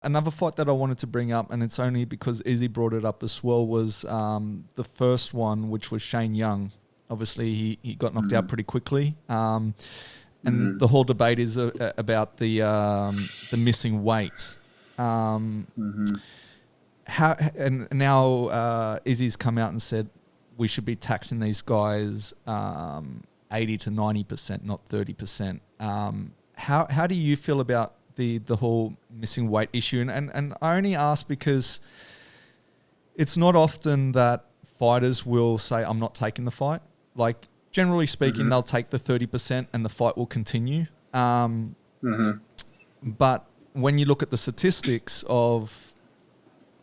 Another fight that I wanted to bring up, and it's only because Izzy brought it up as well, was the first one, which was Shane Young. Obviously, he got knocked out pretty quickly. And the whole debate is about the missing weight. How and now Izzy's come out and said we should be taxing these guys 80 to 90%, not 30%. How do you feel about the whole missing weight issue? And I only ask because it's not often that fighters will say, I'm not taking the fight. Like, generally speaking, they'll take the 30% and the fight will continue. But when you look at the statistics of,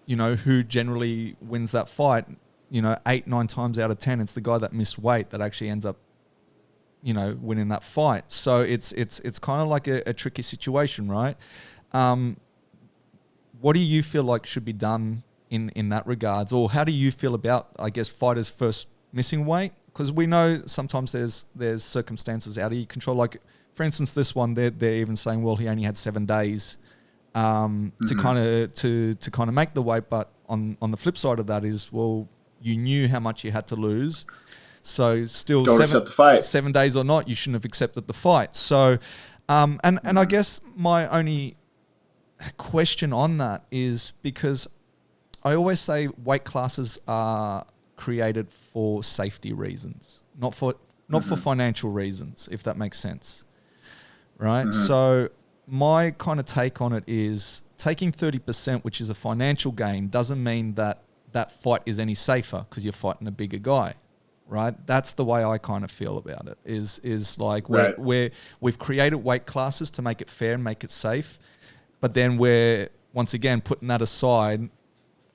who generally wins that fight, 8-9 times out of 10, it's the guy that missed weight that actually ends up, winning that fight. So it's kind of like a tricky situation, right? What do you feel like should be done in that regards? Or how do you feel about, I guess, fighters first missing weight? Because we know sometimes there's circumstances out of your control. Like, for instance, this one, they're even saying, well, he only had 7 days to kind of make the weight. But on the flip side of that is, well, you knew how much you had to lose. So still don't accept the fight. 7 days or not, you shouldn't have accepted the fight. So, and I guess my only question on that is because I always say weight classes are created for safety reasons, not for financial reasons, if that makes sense. Right? So my kind of take on it is taking 30%, which is a financial gain, doesn't mean that fight is any safer because you're fighting a bigger guy. Right? That's the way I kind of feel about it, is like we've created weight classes to make it fair and make it safe. But then we're, once again, putting that aside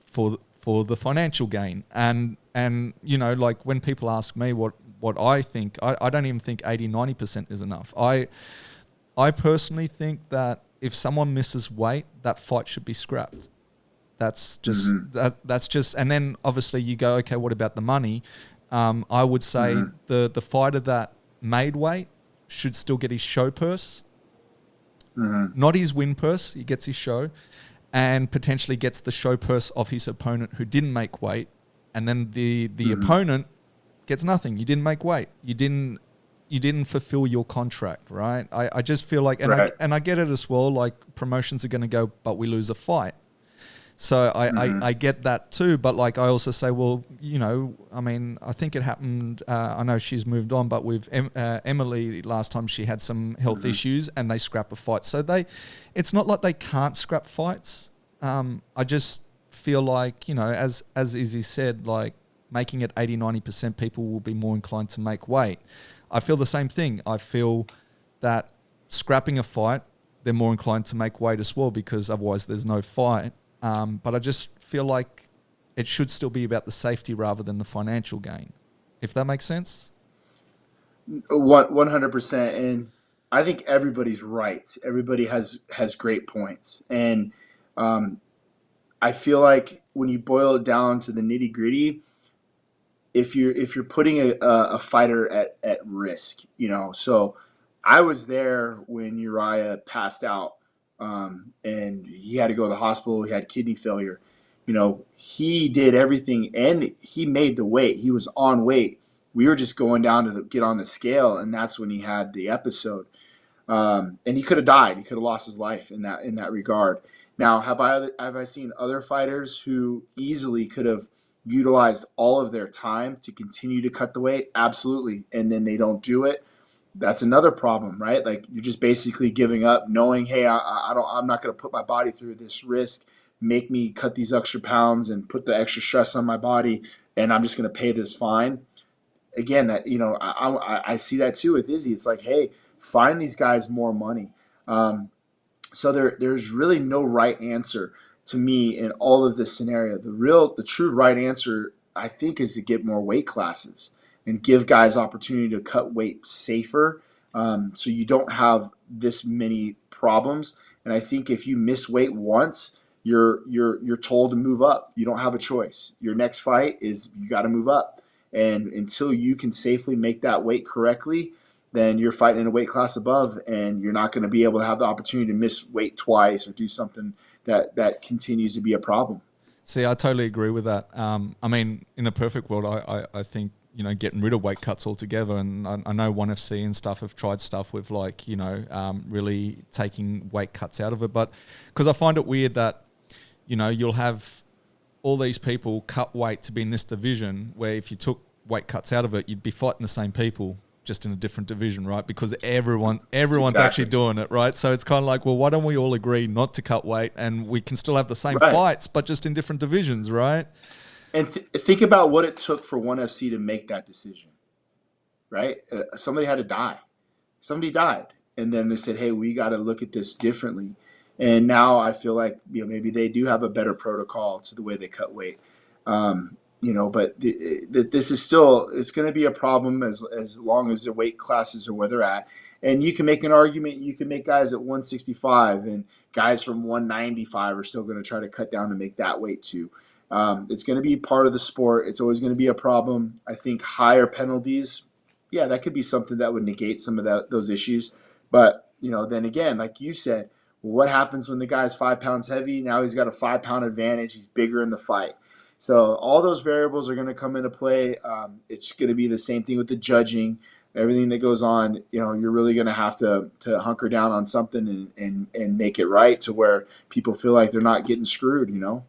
for the financial gain. And like when people ask me what I think, I don't even think 80, 90% is enough. I personally think that if someone misses weight, that fight should be scrapped. That's just, that's just, and then obviously you go, okay, what about the money? I would say the fighter that made weight should still get his show purse, not his win purse. He gets his show, and potentially gets the show purse of his opponent who didn't make weight, and then the opponent gets nothing. You didn't make weight. You didn't fulfill your contract, right? I just feel like, and I get it as well. Like, promotions are going to go, but we lose a fight. So I get that too, but like I also say, well, I mean, I think it happened. I know she's moved on, but with Emily last time, she had some health issues, and they scrap a fight. So it's not like they can't scrap fights. I just feel like as Izzy said, like making it 80, 90%, people will be more inclined to make weight. I feel the same thing. I feel that scrapping a fight, they're more inclined to make weight as well, because otherwise there's no fight. But I just feel like it should still be about the safety rather than the financial gain, if that makes sense. 100%. And I think everybody's right. Everybody has great points. And I feel like when you boil it down to the nitty gritty, if you're putting a fighter at risk, so I was there when Uriah passed out. And he had to go to the hospital. He had kidney failure. He did everything, and he made the weight. He was on weight. We were just going down to get on the scale, and that's when he had the episode. And he could have died. He could have lost his life in that regard. Now, have I seen other fighters who easily could have utilized all of their time to continue to cut the weight? Absolutely. And then they don't do it. That's another problem, right? Like, you're just basically giving up, knowing, hey, I'm not going to put my body through this risk, make me cut these extra pounds and put the extra stress on my body, and I'm just going to pay this fine. Again, that I see that too with Izzy. It's like, hey, find these guys more money. So there's really no right answer to me in all of this scenario. The true right answer, I think, is to get more weight classes and give guys opportunity to cut weight safer, so you don't have this many problems. And I think if you miss weight once, you're told to move up. You don't have a choice. Your next fight is you got to move up. And until you can safely make that weight correctly, then you're fighting in a weight class above, and you're not going to be able to have the opportunity to miss weight twice or do something that continues to be a problem. See, I totally agree with that. I mean, in a perfect world, I think, you know, getting rid of weight cuts altogether. And I know 1FC and stuff have tried stuff with, like, you know, really taking weight cuts out of it. But because I find it weird that, you know, you'll have all these people cut weight to be in this division, where if you took weight cuts out of it, you'd be fighting the same people, just in a different division, right? Because everyone's actually doing it, right? So it's kind of like, well, why don't we all agree not to cut weight, and we can still have the same fights, but just in different divisions, right? And think about what it took for 1FC to make that decision, right? Somebody had to die. Somebody died. And then they said, hey, we got to look at this differently. And now I feel like, you know, maybe they do have a better protocol to the way they cut weight. You know, but this is still, it's going to be a problem as long as the weight classes are where they're at. And you can make an argument, you can make guys at 165 and guys from 195 are still going to try to cut down to make that weight too. It's going to be part of the sport. It's always going to be a problem. I think higher penalties, yeah, that could be something that would negate some of those issues. But, you know, then again, like you said, what happens when the guy's 5 pounds heavy? Now he's got a 5-pound advantage. He's bigger in the fight. So all those variables are going to come into play. It's going to be the same thing with the judging, everything that goes on. You know, you're really going to have to hunker down on something and make it right to where people feel like they're not getting screwed, you know?